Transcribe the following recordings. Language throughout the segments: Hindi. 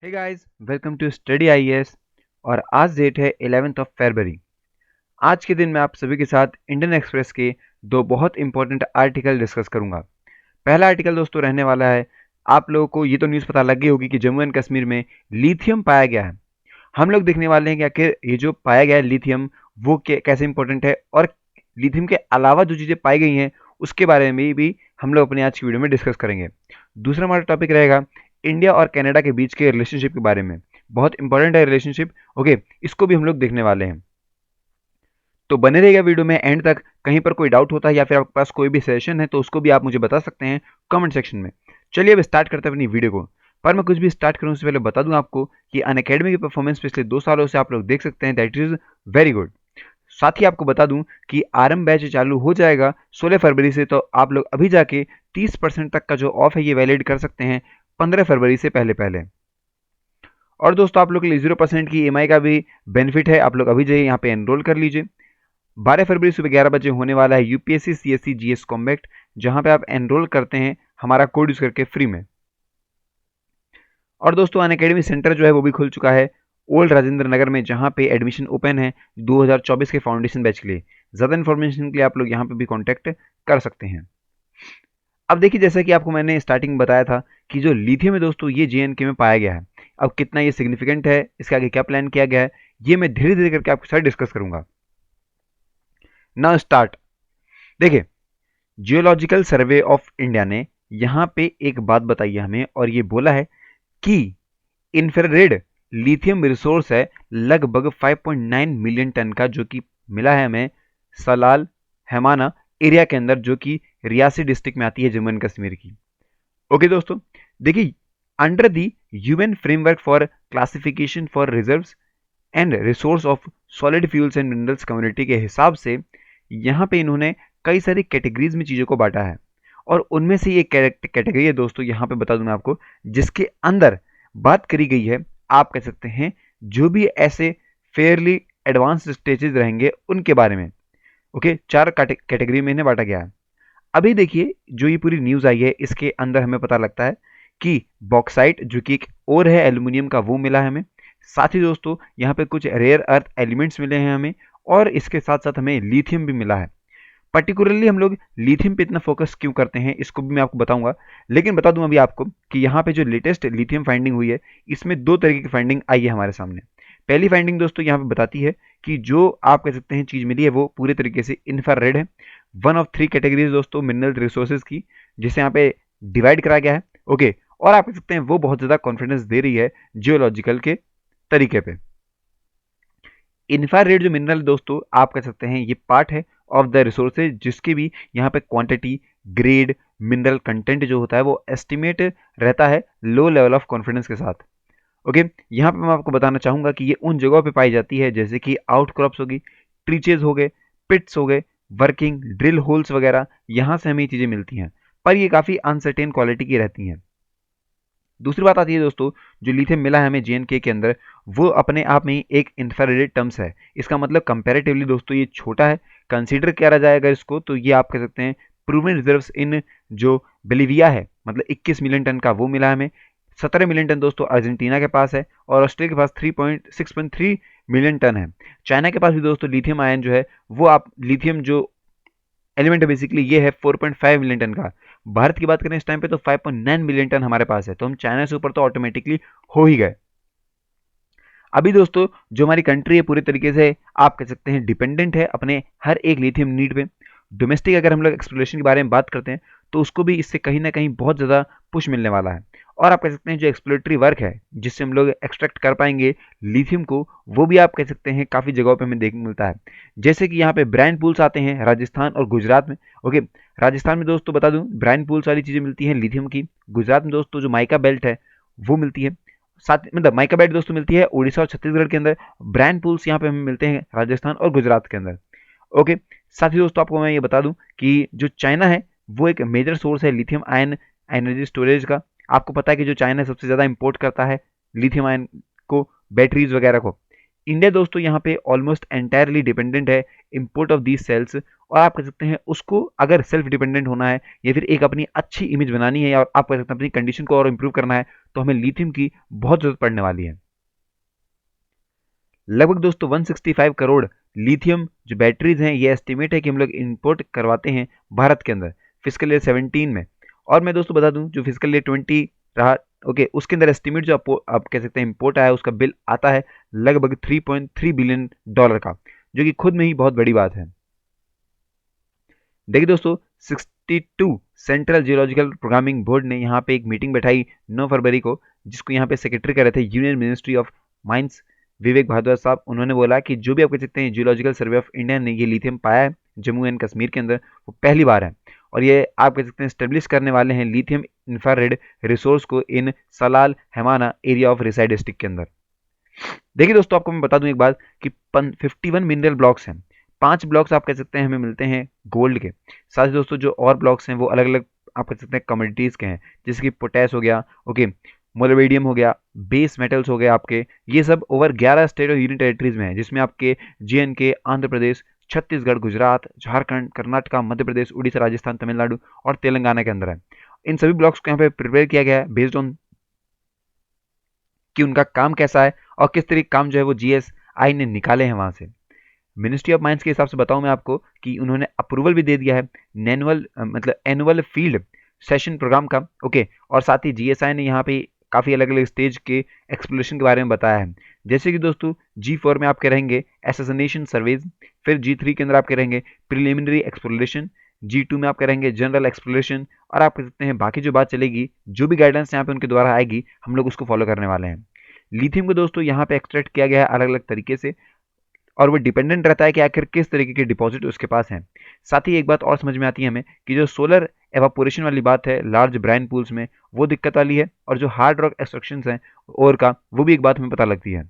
Hey guys, welcome to study IAS. और आज डेट है 11th ऑफ फरवरी। आज के दिन मैं आप सभी के साथ इंडियन एक्सप्रेस के दो बहुत इंपॉर्टेंट आर्टिकल डिस्कस करूंगा। पहला आर्टिकल दोस्तों रहने वाला है, आप लोगों को ये तो न्यूज़ पता लग गई होगी कि जम्मू एंड कश्मीर में लिथियम पाया गया है। हम लोग देखने वाले हैं कि आखिर ये जो पाया गया है लिथियम वो कैसे इंपॉर्टेंट है, और लिथियम के अलावा जो चीज़ें पाई गई हैं उसके बारे में भी हम लोग अपनी आज की वीडियो में डिस्कस करेंगे। दूसरा हमारा टॉपिक रहेगा इंडिया और कनाडा के बीच के रिलेशनशिप के बारे में। बहुत इंपॉर्टेंट है रिलेशनशिप, ओके, इसको भी हम लोग देखने वाले हैं। तो बने रहिएगा वीडियो में एंड तक। कहीं पर कोई डाउट होता है या फिर आपके पास कोई भी सजेशन है तो उसको भी आप मुझे बता सकते हैं कमेंट सेक्शन में। चलिए अब स्टार्ट करते हैं अपनी वीडियो को। पर मैं कुछ भी स्टार्ट करूं उससे पहले बता दूं आपको कि अनअकैडमी की परफॉर्मेंस पिछले 2 सालों से आप लोग देख सकते हैं, दैट इज वेरी गुड। साथ ही आपको बता दूं कि आरएम बैच चालू हो जाएगा 16 फरवरी से, तो आप लोग अभी जाके 30% तक का जो ऑफ है ये वैलिड कर सकते हैं 15 फरवरी से पहले पहले। और दोस्तों आप लोग के लिए 0% की ईएमआई का भी बेनिफिट है, आप लोग अभी जाइए यहाँ पे एनरोल कर लीजिए। 12 फरवरी सुबह 11 बजे होने वाला है यूपीएससी सीएससी जीएस कॉम्बैक्ट, जहां पे आप एनरोल करते हैं हमारा कोड यूज करके फ्री में। और दोस्तों अनअकैडमी सेंटर जो है वो भी खुल चुका है ओल्ड राजेंद्र नगर में, जहां पे एडमिशन ओपन है 2024 के फाउंडेशन बैच के लिए। ज़्यादा इन्फॉर्मेशन के लिए आप लोग यहाँ पे भी कॉन्टैक्ट कर सकते हैं। अब देखिए, जैसा कि आपको मैंने स्टार्टिंग में बताया था कि जो लिथियम है दोस्तों ये जेएनके में पाया गया है। अब कितना ये सिग्निफिकेंट है, इसके आगे क्या प्लान किया गया है, ये मैं धीरे धीरे करके आपके साथ डिस्कस करूंगा। Now start. देखिए, जियोलॉजिकल सर्वे ऑफ इंडिया ने यहाँ पे एक बात बताई है हमें, और ये बोला है कि इंफ्रारेड लिथियम रिसोर्स है लगभग 5.9 मिलियन टन का, जो कि मिला है हमें सलाल हैमाना एरिया के अंदर, जो कि रियासी डिस्ट्रिक्ट में आती है जम्मू एंड कश्मीर की। ओके दोस्तों, देखिए, under the UN framework for classification for reserves and resource of solid fuels and minerals community के हिसाब से यहाँ पे इन्होंने कई सारी कैटेगरीज में चीज़ों को बांटा है, और उनमें से ये कैटेगरी है दोस्तों, यहाँ पे बता दूं मैं आपको, जिसके अंदर बात करी गई है, आप कह सकते हैं जो भी ऐसे फेयरली एडवांस स्टेजेस रहेंगे उनके बारे में। ओके, 4 कैटेगरी में इन्हें बांटा गया है। अभी देखिए, जो ये पूरी न्यूज़ आई है इसके अंदर हमें पता लगता है कि बॉक्साइट जो कि एक और है एल्युमिनियम का, वो मिला है हमें। साथ ही दोस्तों यहाँ पे कुछ रेयर अर्थ एलिमेंट्स मिले हैं हमें, और इसके साथ साथ हमें लिथियम भी मिला है। पर्टिकुलरली हम लोग लिथियम पे इतना फोकस क्यों करते हैं इसको भी मैं आपको बताऊंगा, लेकिन बता दूं अभी आपको कि यहाँ पे जो लेटेस्ट लिथियम फाइंडिंग हुई है इसमें दो तरीके की फाइंडिंग आई है हमारे सामने। पहली फाइंडिंग दोस्तों यहाँ पे बताती है कि जो आप कह सकते हैं चीज़ मिली है वो पूरे तरीके से इंफ्रारेड है। वन ऑफ 3 कैटेगरीज दोस्तों मिनरल रिसोर्सेज की, जिसे यहाँ पे डिवाइड करा गया है। ओके, और आप कह सकते हैं वो बहुत ज़्यादा कॉन्फिडेंस दे रही है जियोलॉजिकल के तरीके पे। इंफ्रारेड जो मिनरल दोस्तों आप कह सकते हैं ये पार्ट है ऑफ द रिसोर्सेज, जिसकी भी यहाँ पे क्वांटिटी, ग्रेड, मिनरल कंटेंट जो होता है वो एस्टिमेट रहता है लो लेवल ऑफ कॉन्फिडेंस के साथ। ओके, यहाँ पे मैं आपको बताना चाहूँगा कि ये उन जगहों पे पाई जाती है जैसे कि आउटक्रॉप्स होगी, ट्रीचेज हो गए, पिट्स हो गए, वर्किंग ड्रिल होल्स वगैरह, यहाँ से हमें ये चीज़ें मिलती हैं, पर ये काफ़ी अनसर्टेन क्वालिटी की रहती हैं। दूसरी बात आती है दोस्तों, जो लिथियम मिला है हमें जेएनके के अंदर, वो अपने आप में ही एक इंफ्रारेड टर्म्स है। इसका मतलब कंपैरेटिवली दोस्तों ये छोटा है। कंसीडर किया जाएगा इसको तो ये आप कह सकते हैं प्रूवन रिजर्व्स इन जो बोलिविया है, मतलब 21 मिलियन टन का वो मिला है हमें। 17 मिलियन टन दोस्तों अर्जेंटीना के पास है, और ऑस्ट्रेलिया के पास 6.3 मिलियन टन है। चाइना के पास भी दोस्तों लिथियम आयन जो है वो, आप लिथियम जो एलिमेंट है बेसिकली ये है 4.5 मिलियन टन का। भारत की बात करें इस टाइम पे तो 5.9 मिलियन टन हमारे पास है, तो हम चाइना से ऊपर तो ऑटोमेटिकली हो ही गए। अभी दोस्तों जो हमारी कंट्री है पूरी तरीके से आप कह सकते हैं डिपेंडेंट है अपने हर एक लिथियम नीड पे। डोमेस्टिक अगर हम लोग एक्सप्लोरेशन के बारे में बात करते हैं तो उसको भी इससे कहीं ना कहीं बहुत ज़्यादा पुश मिलने वाला है। और आप कह सकते हैं जो एक्सप्लोरेटरी वर्क है जिससे हम लोग एक्सट्रैक्ट कर पाएंगे लिथियम को, वो भी आप कह सकते हैं काफ़ी जगहों पे हमें देखने मिलता है। जैसे कि यहाँ पे ब्रांड पूल्स आते हैं राजस्थान और गुजरात में। ओके, राजस्थान में दोस्तों बता दूं ब्रांड पूल्स वाली चीज़ें मिलती हैं लिथियम की। गुजरात में दोस्तों जो माइका बेल्ट है वो मिलती है। साथ मतलब माइका बेल्ट दोस्तों मिलती है उड़ीसा और छत्तीसगढ़ के अंदर। ब्रांड पूल्स यहाँ पे हमें मिलते हैं राजस्थान और गुजरात के अंदर। ओके, साथ ही दोस्तों आपको मैं ये बता दूं कि जो चाइना है वो एक मेजर सोर्स है लिथियम आयन एनर्जी स्टोरेज का। आपको पता है कि जो चाइना सबसे ज़्यादा इंपोर्ट करता है लिथियम आयन को, बैटरीज वगैरह को। इंडिया दोस्तों यहाँ पे ऑलमोस्ट एंटायरली डिपेंडेंट है इंपोर्ट ऑफ दीज सेल्स, और आप कह सकते हैं उसको अगर सेल्फ डिपेंडेंट होना है या फिर एक अपनी अच्छी इमेज बनानी है या आप कह सकते हैं अपनी कंडीशन को और इम्प्रूव करना है, तो हमें लिथियम की बहुत जरूरत पड़ने वाली है। लगभग दोस्तों 165 करोड़ लिथियम जो बैटरीज हैं, ये एस्टिमेट है कि हम लोग इंपोर्ट करवाते हैं भारत के अंदर फिजिकल ईयर 17 में। और मैं दोस्तों बता दूं जो फिजिकल ईयर 20 रहा, ओके, उसके अंदर एस्टिमेट जो आप कह सकते हैं इंपोर्ट आया उसका बिल आता है लगभग 3.3 बिलियन डॉलर का, जो कि खुद में ही बहुत बड़ी बात है। देखिए दोस्तों 62 सेंट्रल जियोलॉजिकल प्रोग्रामिंग बोर्ड ने यहाँ पे एक मीटिंग बैठाई 9 फरवरी को, जिसको यहाँ पे सेक्रेटरी कर रहे थे यूनियन मिनिस्ट्री ऑफ माइंस विवेक भारद्वाज साहब। उन्होंने बोला कि जो भी आप कह सकते हैं जियोलॉजिकल सर्वे ऑफ इंडिया ने ये लिथियम पाया है जम्मू एंड कश्मीर के अंदर, वो पहली बार है, और ये आप कह सकते हैं स्टेब्लिश करने वाले हैं लिथियम इंफ्रारेड रिसोर्स को in Salal Haimana area of Reasi district के अंदर। देखिए दोस्तों आपको मैं बता दूं एक बात कि 51 मिनरल ब्लॉक्स हैं, 5 ब्लॉक्स आप कह सकते हैं हमें मिलते हैं गोल्ड के, साथ ही दोस्तों जो और ब्लॉक्स हैं वो अलग अलग आप कह सकते हैं कमोडिटीज़ के हैं, जैसे कि पोटैश हो गया, ओके, मोलिबेडियम हो गया, बेस मेटल्स हो गए आपके, ये सब ओवर 11 स्टेट और यूनियन टेरिटरीज में है, जिसमें आपके JNK, आंध्र प्रदेश, छत्तीसगढ़, गुजरात, झारखंड, कर्नाटका, मध्य प्रदेश, उड़ीसा, राजस्थान, तमिलनाडु और तेलंगाना के अंदर है। इन सभी ब्लॉक्स को यहाँ पे प्रिपेयर किया गया है बेस्ड ऑन कि उनका काम कैसा है और किस तरीके काम जो है वो GSI ने निकाले हैं वहां से। मिनिस्ट्री ऑफ माइंस के हिसाब से बताऊं मैं आपको कि उन्होंने अप्रूवल भी दे दिया है मतलब एनुअल फील्ड सेशन प्रोग्राम का, ओके, और साथ ही GSI ने यहाँ पे काफ़ी अलग अलग स्टेज के एक्सप्लोरेशन के बारे में बताया है, जैसे कि दोस्तों G4 में आपके रहेंगे एसेसिनेशन सर्वेज, फिर G3 के अंदर आपके रहेंगे प्रिलिमिनरी एक्सप्लोरेशन, G2 में आपके रहेंगे जनरल एक्सप्लोरेशन, और आप कह सकते हैं बाकी जो बात चलेगी, जो भी गाइडेंस यहाँ पे उनके द्वारा आएगी, हम लोग उसको फॉलो करने वाले हैं। लिथियम को दोस्तों यहाँ पे एक्सट्रैक्ट किया गया है अलग अलग तरीके से, और वो डिपेंडेंट रहता है कि आखिर किस तरीके के डिपॉजिट उसके पास हैं। साथ ही एक बात और समझ में आती है हमें कि जो सोलर एवापोरेशन वाली बात है लार्ज ब्राइन पूल्स में, वो दिक्कत वाली है, और जो हार्ड रॉक एक्सट्रैक्शन है और का, वो भी एक बात हमें पता लगती है।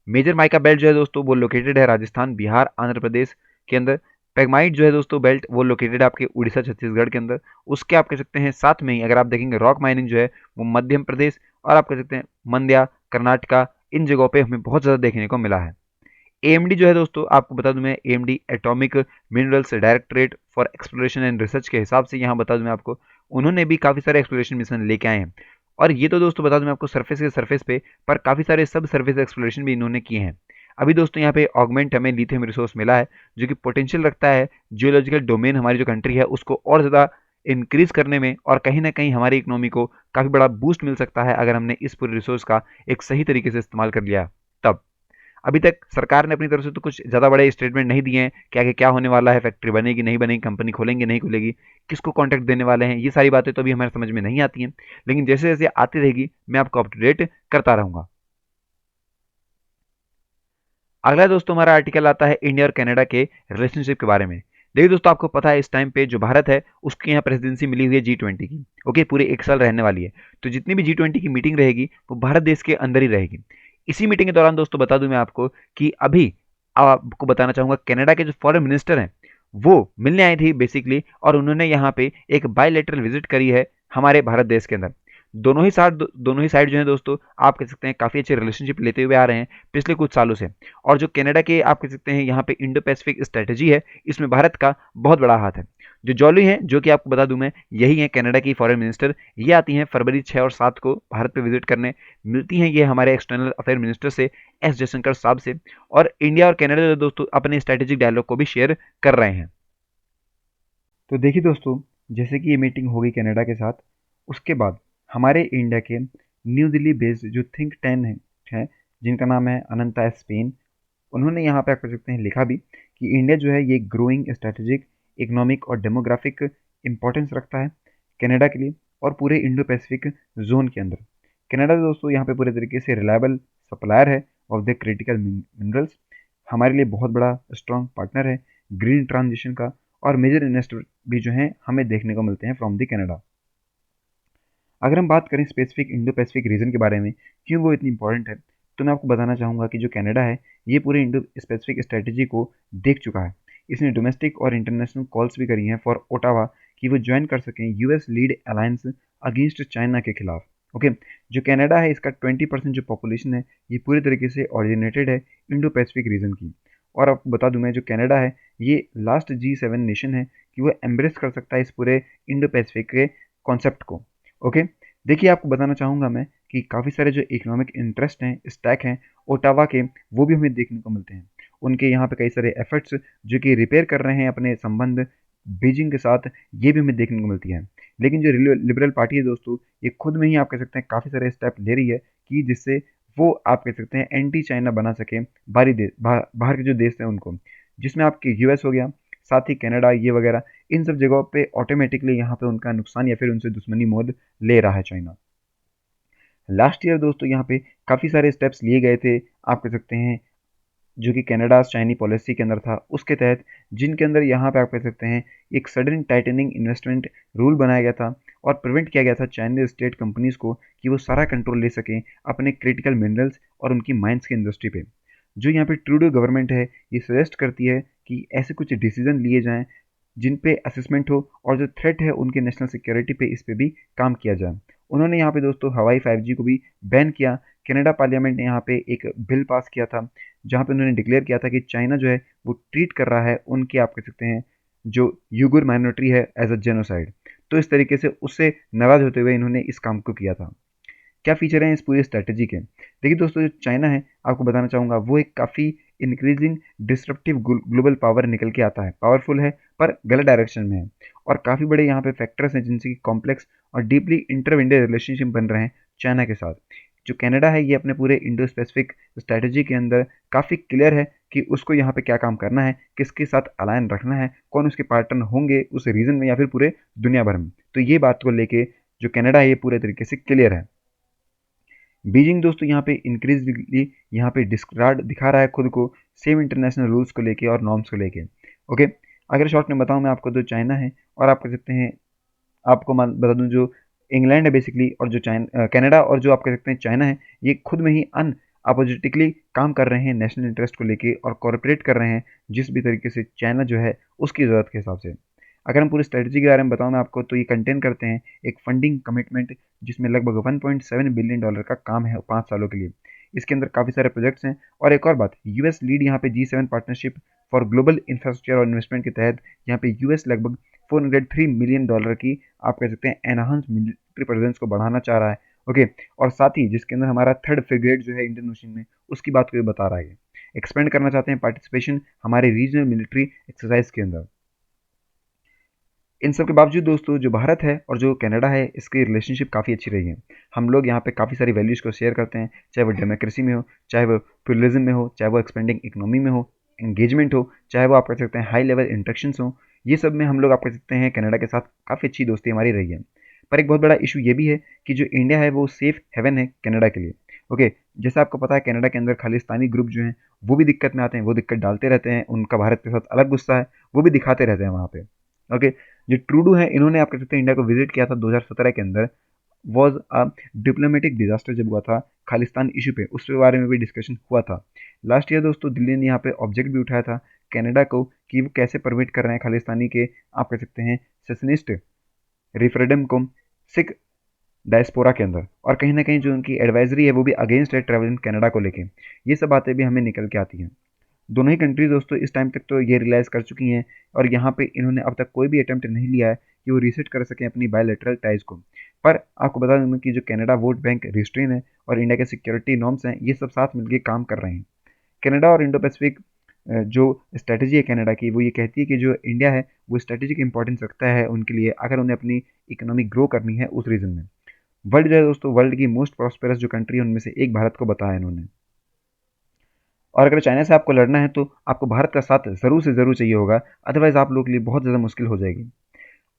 मेजर माइका बेल्ट जो है दोस्तों वो लोकेटेड है राजस्थान, बिहार, आंध्र प्रदेश के अंदर। पेगमाइट जो है दोस्तों बेल्ट वो लोकेटेड है आपके उड़ीसा, छत्तीसगढ़ के अंदर। उसके आप कह सकते हैं साथ में ही अगर आप देखेंगे रॉक माइनिंग जो है वो मध्य प्रदेश और आप कह सकते हैं मंड्या, कर्नाटका, इन जगहों पे हमें बहुत ज़्यादा देखने को मिला है। AMD जो है दोस्तों आपको बता दूं मैं, AMD atomic minerals directorate for exploration and research के हिसाब से यहाँ बता दूं मैं आपको, उन्होंने भी काफ़ी सारे एक्सप्लोरेशन मिशन लेके आए हैं। और ये तो दोस्तों बता दूं मैं आपको सरफेस के सरफेस पे, पर काफ़ी सारे सब सरफेस एक्सप्लोरेशन भी इन्होंने किए हैं। अभी दोस्तों यहाँ पे ऑगमेंट हमें लिथियम रिसोर्स मिला है, जो कि पोटेंशियल रखता है जियोलॉजिकल डोमेन हमारी जो कंट्री है उसको और ज़्यादा इंक्रीज करने में, और कहीं ना कहीं हमारी इकोनॉमी को काफ़ी बड़ा बूस्ट मिल सकता है अगर हमने इस पूरे रिसोर्स का एक सही तरीके से इस्तेमाल कर लिया तब। अभी तक सरकार ने अपनी तरफ से तो कुछ ज़्यादा बड़े स्टेटमेंट नहीं दिए हैं कि आगे क्या होने वाला है, फैक्ट्री बनेगी नहीं बनेगी, कंपनी खोलेंगे नहीं खोलेगी, किसको कॉन्ट्रैक्ट देने वाले हैं, ये सारी बातें तो अभी हमारे समझ में नहीं आती हैं, लेकिन जैसे जैसे आती रहेगी मैं आपको अप टू डेट करता रहूंगा। अगला दोस्तों हमारा आर्टिकल आता है इंडिया और कनाडा के रिलेशनशिप के बारे में। देखिए दोस्तों आपको पता है इस टाइम पे जो भारत है उसकी यहाँ प्रेसिडेंसी मिली हुई है G20 की, ओके, पूरे 1 साल रहने वाली है। तो जितनी भी G20 की मीटिंग रहेगी वो भारत देश के अंदर ही रहेगी। इसी मीटिंग के दौरान दोस्तों बता दूं मैं आपको कि अभी आपको बताना चाहूंगा कनाडा के जो फॉरेन मिनिस्टर हैं वो मिलने आई थी बेसिकली, और उन्होंने यहाँ पे एक बायलैटरल विजिट करी है हमारे भारत देश के अंदर। दोनों ही साइड जो है दोस्तों आप कह सकते हैं काफ़ी अच्छे रिलेशनशिप लेते हुए आ रहे हैं पिछले कुछ सालों से। और जो कनाडा के आप कह सकते हैं यहाँ पे इंडो पैसिफिक स्ट्रेटेजी है, इसमें भारत का बहुत बड़ा हाथ है। जो जॉली हैं, जो कि आपको बता दूं मैं, यही है कनाडा की फॉरेन मिनिस्टर, ये आती हैं फरवरी 6 और 7 को भारत पे विजिट करने। मिलती हैं ये हमारे एक्सटर्नल अफेयर मिनिस्टर से, S जयशंकर साहब से, और इंडिया और कनाडा जो दोस्तों अपने स्ट्रेटेजिक डायलॉग को भी शेयर कर रहे हैं। तो देखिए दोस्तों, जैसे कि ये मीटिंग होगी कनाडा के साथ, उसके बाद हमारे इंडिया के न्यू दिल्ली बेस्ड जो थिंक टैंक है जिनका नाम है अनंता स्पेन, उन्होंने यहाँ पे आप कह सकते हैं लिखा भी कि इंडिया जो है ये ग्रोइंग स्ट्रेटेजिक, इकोनॉमिक और डेमोग्राफिक इंपॉर्टेंस रखता है कनाडा के लिए और पूरे इंडो पैसिफिक जोन के अंदर। कनाडा दोस्तों यहाँ पे पूरे तरीके से रिलायबल सप्लायर है ऑफ द क्रिटिकल मिनरल्स, हमारे लिए बहुत बड़ा स्ट्रॉन्ग पार्टनर है ग्रीन ट्रांजिशन का, और मेजर इन्वेस्टर भी जो हैं हमें देखने को मिलते हैं फ्रॉम द कनाडा। अगर हम बात करें स्पेसिफिक इंडो पैसिफिक रीजन के बारे में क्यों वो इतनी इंपॉर्टेंट है, तो मैं आपको बताना चाहूँगा कि जो कनाडा है ये पूरे इंडो स्पेसिफिक स्ट्रेटजी को देख चुका है। इसने डोमेस्टिक और इंटरनेशनल कॉल्स भी करी हैं फॉर ओटावा कि वो ज्वाइन कर सकें US lead alliance against China के खिलाफ, ओके। जो कनाडा है इसका 20% जो पॉपुलेशन है ये पूरी तरीके से ओरिजिनेटेड है इंडो पैसिफिक रीजन की। और आपको बता दूं मैं, जो कनाडा है ये लास्ट G7 नेशन है कि वो एम्ब्रेस कर सकता है इस पूरे इंडो पैसिफिक के कॉन्सेप्ट को। ओके, देखिए आपको बताना चाहूँगा मैं कि काफ़ी सारे जो इकोनॉमिक इंटरेस्ट हैं, स्टैक हैं ओटावा के, वो भी हमें देखने को मिलते हैं। उनके यहाँ पे कई सारे एफर्ट्स जो कि रिपेयर कर रहे हैं अपने संबंध बीजिंग के साथ, ये भी हमें देखने को मिलती है। लेकिन जो लिबरल पार्टी है दोस्तों, ये खुद में ही आप कह सकते हैं काफ़ी सारे स्टेप ले रही है कि जिससे वो आप कह सकते हैं एंटी चाइना बना सके बाहर के जो देश हैं उनको, जिसमें आपके यूएस हो गया, साथ ही कनाडा ये वगैरह, इन सब जगहों पे ऑटोमेटिकली यहाँ पे उनका नुकसान या फिर उनसे दुश्मनी मोल ले रहा है चाइना। लास्ट ईयर दोस्तों यहाँ पे काफ़ी सारे स्टेप्स लिए गए थे, आप कह सकते हैं जो कि कनाडा चाइनी पॉलिसी के अंदर था उसके तहत, जिनके अंदर यहाँ पे आप कह सकते हैं एक सडन टाइटनिंग इन्वेस्टमेंट रूल बनाया गया था और प्रिवेंट किया गया था चाइनीज स्टेट कंपनीज को कि वो सारा कंट्रोल ले सकें अपने क्रिटिकल मिनरल्स और उनकी माइंस की इंडस्ट्री पे। जो यहाँ पे ट्रूडो गवर्नमेंट है ये सजेस्ट करती है कि ऐसे कुछ डिसीजन लिए जाएं जिन पे असेसमेंट हो और जो थ्रेट है उनके नेशनल सिक्योरिटी पे, इस पे भी काम किया जाए। उन्होंने यहाँ पे दोस्तों हवाई 5G को भी बैन किया। कनाडा पार्लियामेंट ने यहाँ पे एक बिल पास किया था जहाँ पे उन्होंने डिक्लेयर किया था कि चाइना जो है वो ट्रीट कर रहा है उनके, आप कह सकते हैं जो यूगुर माइनॉरिटी है, एज अ जेनोसाइड। तो इस तरीके से उससे नाराज होते हुए इन्होंने इस काम को किया था। क्या फीचर हैं इस पूरी स्ट्रैटेजी के? देखिए दोस्तों, जो चाइना है आपको बताना चाहूँगा वो एक काफ़ी इंक्रीजिंग डिस्ट्रप्टिव ग्लोबल पावर निकल के आता है, पावरफुल है पर गलत डायरेक्शन में है। और काफ़ी बड़े यहाँ पे फैक्टर्स हैं जिनसे कि कॉम्प्लेक्स और डीपली इंटरविंडियड रिलेशनशिप बन रहे हैं चाइना के साथ। जो कनाडा है ये अपने पूरे इंडो स्पेसिफिक स्ट्रैटेजी के अंदर काफ़ी क्लियर है कि उसको यहाँ पे क्या काम करना है, किसके साथ अलायन रखना है, कौन उसके पार्टनर होंगे उस रीजन में या फिर पूरे दुनिया भर में। तो ये बात को लेके जो कनाडा है ये पूरे तरीके से क्लियर है। बीजिंग दोस्तों यहाँ पे इंक्रीजली यहाँ पे डिस्कार्ड दिखा रहा है खुद को सेम इंटरनेशनल रूल्स को लेके और नॉर्म्स को लेके। ओके, अगर शॉर्ट में बताऊँ मैं आपको, तो चाइना है और आप कह सकते हैं, आपको बता दूं जो इंग्लैंड है बेसिकली, और जो कनाडा और जो आप कह सकते हैं चाइना है, ये खुद में ही अपोजिटिकली काम कर रहे हैं नेशनल इंटरेस्ट को लेके और कॉर्पोरेट कर रहे हैं जिस भी तरीके से चाइना जो है उसकी ज़रूरत के हिसाब से। अगर हम पूरी स्ट्रेटजी के बारे में बताऊँ मैं आपको, तो ये कंटेन करते हैं एक फंडिंग कमिटमेंट जिसमें लगभग $1.7 बिलियन का काम है 5 सालों के लिए। इसके अंदर काफ़ी सारे प्रोजेक्ट्स हैं। और एक और बात, यूएस लीड यहाँ पे G7 partnership for global infrastructure और इन्वेस्टमेंट के तहत यहाँ पे यूएस लगभग $403 मिलियन की, आप कह सकते हैं, एनहांस मिलिट्री प्रेजेंस को बढ़ाना चाह रहा है। ओके, और साथ ही जिसके अंदर हमारा थर्ड फ्रिगेट जो है इंडियन ओशन में, उसकी बात को भी बता रहा है। एक्सपेंड करना चाहते हैं पार्टिसिपेशन हमारे रीजनल मिलिट्री एक्सरसाइज के अंदर। इन सब के बावजूद दोस्तों जो भारत है और जो कनाडा है इसकी रिलेशनशिप काफ़ी अच्छी रही है। हम लोग यहाँ पे काफ़ी सारी वैल्यूज़ को शेयर करते हैं, चाहे वो डेमोक्रेसी में हो, चाहे वो प्लुरलिज्म में हो, चाहे वो एक्सपेंडिंग इकोनॉमी में हो, एंगेजमेंट हो, चाहे वो आप कह सकते हैं हाई लेवल इंटरेक्शंस हो। ये सब में हम लोग आप कह सकते हैं कनाडा के साथ काफ़ी अच्छी दोस्ती हमारी रही है। पर एक बहुत बड़ा इशू ये भी है कि जो इंडिया है वो सेफ हेवन है कनाडा के लिए। ओके, जैसा आपको पता है कनाडा के अंदर खालिस्तानी ग्रुप जो हैं वो भी दिक्कत में आते हैं, वो दिक्कत डालते रहते हैं, उनका भारत के साथ अलग गुस्सा है, वो भी दिखाते रहते हैं वहाँ पे। ओके, जो ट्रूडो है इन्होंने आप कह सकते हैं इंडिया को विजिट किया था 2017 के अंदर। वॉज अ डिप्लोमेटिक डिजास्टर जब हुआ था खालिस्तान इशू पे, उस बारे में भी डिस्कशन हुआ था। लास्ट ईयर दोस्तों दिल्ली ने यहाँ पे ऑब्जेक्ट भी उठाया था कनाडा को कि वो कैसे परमिट कर रहे हैं खालिस्तानी के, आप कह सकते हैं, सेशनिस्ट रेफरेंडम को सिख डायस्पोरा के अंदर। और कहीं ना कहीं जो उनकी एडवाइजरी है वो भी अगेंस्ट है ट्रैवल इन कनाडा को लेके। ये सब बातें भी हमें निकल के आती हैं। दोनों ही कंट्रीज दोस्तों इस टाइम तक तो ये रियलाइज़ कर चुकी हैं और यहाँ पे इन्होंने अब तक कोई भी अटेम्प्ट नहीं लिया है कि वो रीसेट कर सकें अपनी बायलैटरल टाइज को। पर आपको बता दूं कि जो कनाडा वोट बैंक रिस्ट्रेन है और इंडिया के सिक्योरिटी नॉर्म्स हैं, ये सब साथ मिलकर काम कर रहे हैं। कनाडा और इंडो पैसिफिक जो स्ट्रेटजी है कनाडा की, वो ये कहती है कि जो इंडिया है वो स्ट्रेटेजिक इंपॉर्टेंस रखता है उनके लिए, अगर उन्हें अपनी इकोनॉमी ग्रो करनी है उस रीजन में। वर्ल्ड जो है दोस्तों, वर्ल्ड की मोस्ट प्रॉस्पेरस जो कंट्री है उनमें से एक भारत को बताया इन्होंने। और अगर चाइना से आपको लड़ना है तो आपको भारत का साथ ज़रूर से ज़रूर चाहिए होगा, अदरवाइज़ आप लोगों के लिए बहुत ज़्यादा मुश्किल हो जाएगी।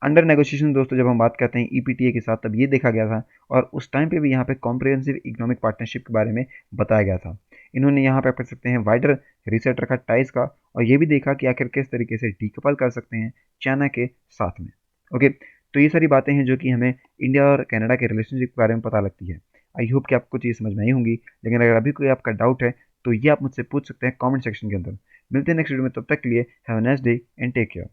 अंडर नेगोशिएशन दोस्तों जब हम बात करते हैं ईपीटीए के साथ, तब ये देखा गया था और उस टाइम पे भी यहाँ पे कॉम्प्रिहेंसिव इकोनॉमिक पार्टनरशिप के बारे में बताया गया था। इन्होंने यहाँ पे आप कह सकते हैं वाइडर रिसेट रखा टाइज का, और ये भी देखा कि आखिर किस तरीके से डीकपल कर सकते हैं चाइना के साथ में। ओके, तो ये सारी बातें हैं जो कि हमें इंडिया और कनाडा के रिलेशनशिप के बारे में पता लगती है। आई होप कि आपको चीज़ समझ में आई होंगी, लेकिन अगर अभी कोई आपका डाउट है तो ये आप मुझसे पूछ सकते हैं कमेंट सेक्शन के अंदर। मिलते हैं नेक्स्ट वीडियो में, तब तक के लिए have a nice day and take care.